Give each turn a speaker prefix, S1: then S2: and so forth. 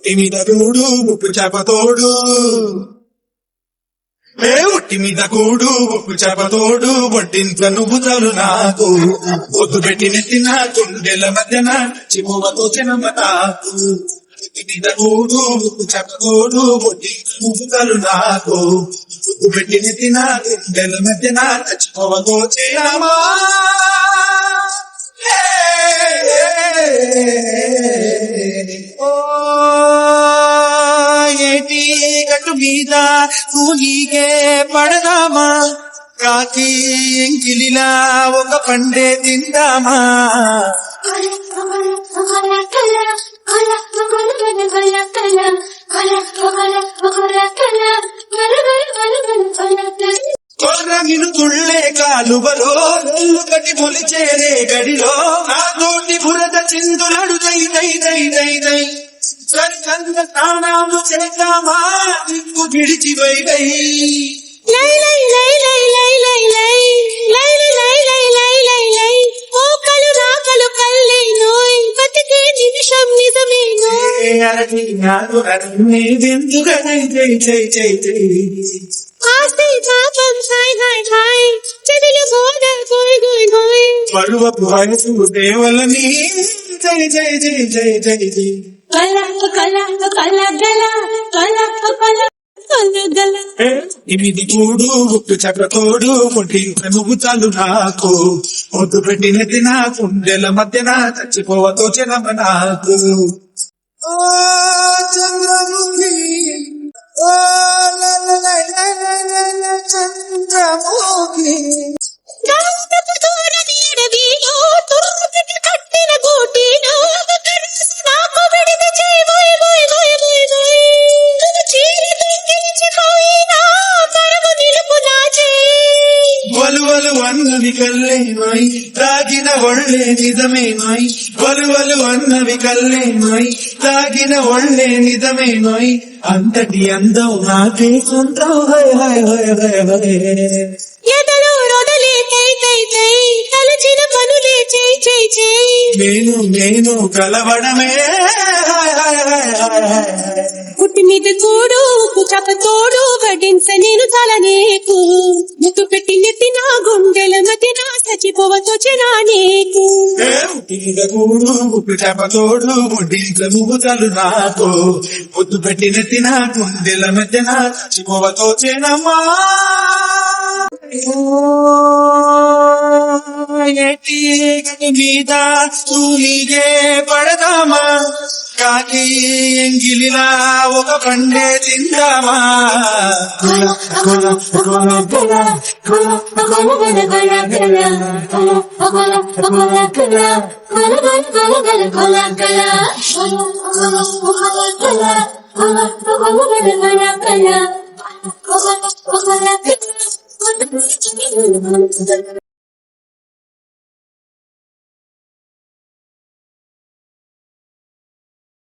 S1: ఒట్టి మీద కూడు ఉప్పు చేపతోడు ఒట్టి మీద కూడు ఉప్పు చేపతోడు వడ్డింట్ల నువ్వు చాలు నాకు ఒత్తు పెట్టి నెత్తిన గుండెల మధ్యన చిమువతో చినమ్మ నాకు ఒట్టి మీద కూడు ఉప్పు చేపతోడు వడ్డింట్ల నువ్వు చాలు నాకు ఒత్తు పెట్టి నెత్తిన గుండెల మధ్యన చిమువతో చినమ్మా ఏటి గట్టు మీద కూలీగే పడదామా కాకి ఎంకిలిలా ఒక పండే తిందామా కొర్రగిను తుళ్ళే కాలువలో నల్లు కట్టి మొలిచేరే గడిలో నా తోటి బురద చిందులడు దై దై దై దై దై సరికంద స్నానాలు చేద్దామా దిక్కు విడిచి వై వై లై లై లై లై లై లై లై లై లై లై లై లై లై ఓకలు రాకలు కల్లే నోయ్ బతికే నిమిషం నిజమే నోయ్ అరటి నాడు అరటి వెందుగా జై జై జై జై జై ఆస్తే పాపం హాయ్ హాయ్ హాయ్ చెడిలు గోడ గోయ్ గోయ్ గోయ్ పరువపు వయసు దేవలని జై జై జై జై జై జై కల కల కల గల కల కల కల ఇమిది కూడు ఉప్పు చక్రతోడు ముట్టి నువ్వు చాలు నాకు ఒడ్డు పెట్టినది నా గుండెల మధ్యన చచ్చిపోవతో చినమ్మ నాకు ఓ చంద్రముఖి ఓ చంద్రముఖి కట్టిన గోటిలో నాకు విడిద వలువలు అన్నవి కల్లేమాయి తాగిన ఒళ్ళే నిజమేమాయి వలువలు అన్నవి కల్లేమాయి తాగిన ఒళ్ళే నిజమేమాయి అంతటి అందం నాకే సొంతం high high high high high ఎదలో రొదలే కై కై కై తలచిన పనులే చై చై చై నేను కలవడమే పుట్టి మీద కూడు ఉప్పు చపతోడు వడ్డించ నేను చాలా నీకు ముక్కు పెట్టి నెత్తి నా గుండెల మధ్యన చచ్చిపోవచ్చొచ్చినా నీకు పుట్టి మీద కూడు ఉప్పు చపతోడు వడ్డించ నువ్వు చాలు నాకు ముద్దు పెట్టి నెత్తి నా గుండెల మధ్యన చచ్చిపోవచ్చొచ్చినమ్మా ఏటి మీద తూలిగే పడదామా కాకి ఎంగిలిలా ఒక పండే తిందామా